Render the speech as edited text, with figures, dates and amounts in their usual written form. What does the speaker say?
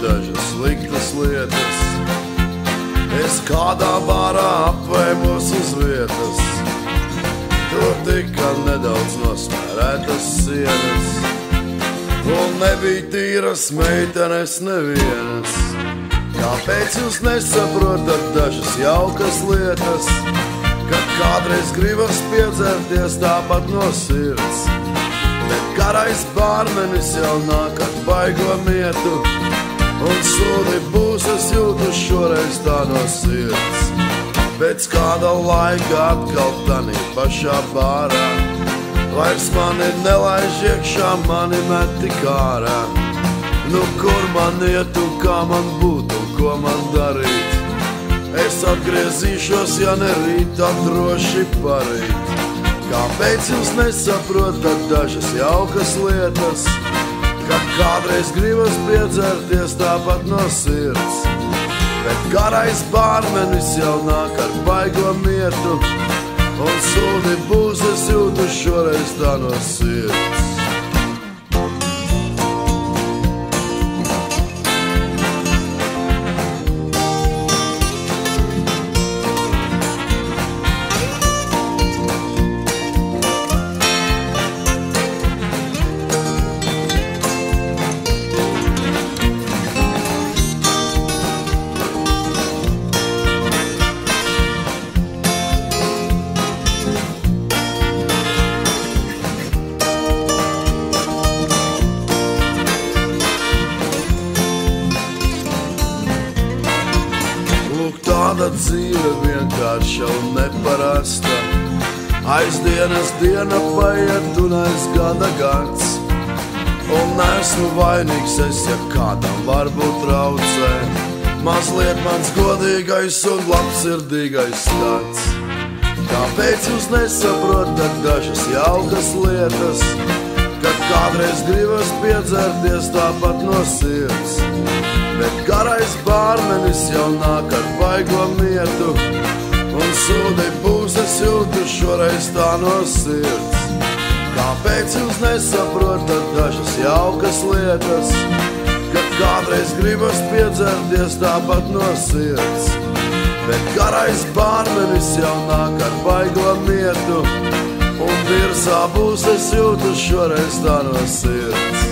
dažas sliktas lietas. Es kādā bārā apvaimos uz vietas, tur tika nedaudz nosmērētas sienas, un nebija tīras meitenes nevienas. Kāpēc jūs nesaprotat dažas jaukas lietas, kad kādreiz gribas piedzerties tāpat no sirds? Bet garais bārmenis jau nāk ar baigo mietu, un suni būs es jūtu šoreiz tā no sirds. Pēc kāda laika atkal tanī pašā bārā, vairs mani nelaiž iekšā, mani met tik ārā. Nu kur man iet un kā man būt un ko man darīt? Es atgriezīšos, ja ne rīt, tad droši parīt. Kāpēc jūs nesaprotat dažas jaukas lietas, kad kādreiz gribas piedzerties tāpat no sirds? Bet garais bārmenis jau nāk ar baigo mietu, un suni būs es jūtu šoreiz tā no sirds. Tāda dzīve vienkārša un neparasta, aizdienas diena paiet un aizgada gads. Un nesmu vainīgs es, ja kādam varbūt traucē, mazliet mans godīgais un labsirdīgais stāds. Kāpēc jūs nesaprotat dažas jaukas lietas, kad kādreiz gribas piedzerties tāpat no sirds? Bet garais bārmenis jau nāk ar baigo mietu, un suni būs es jūtu šoreiz tā no sirds. Kāpēc jūs nesaprotat dažas jaukas lietas, kad kādreiz gribas piedzerties tāpat no sirds? Bet garais bārmenis jau nāk ar baigo mietu, un virsā būs es jūtu šoreiz tā no sirds.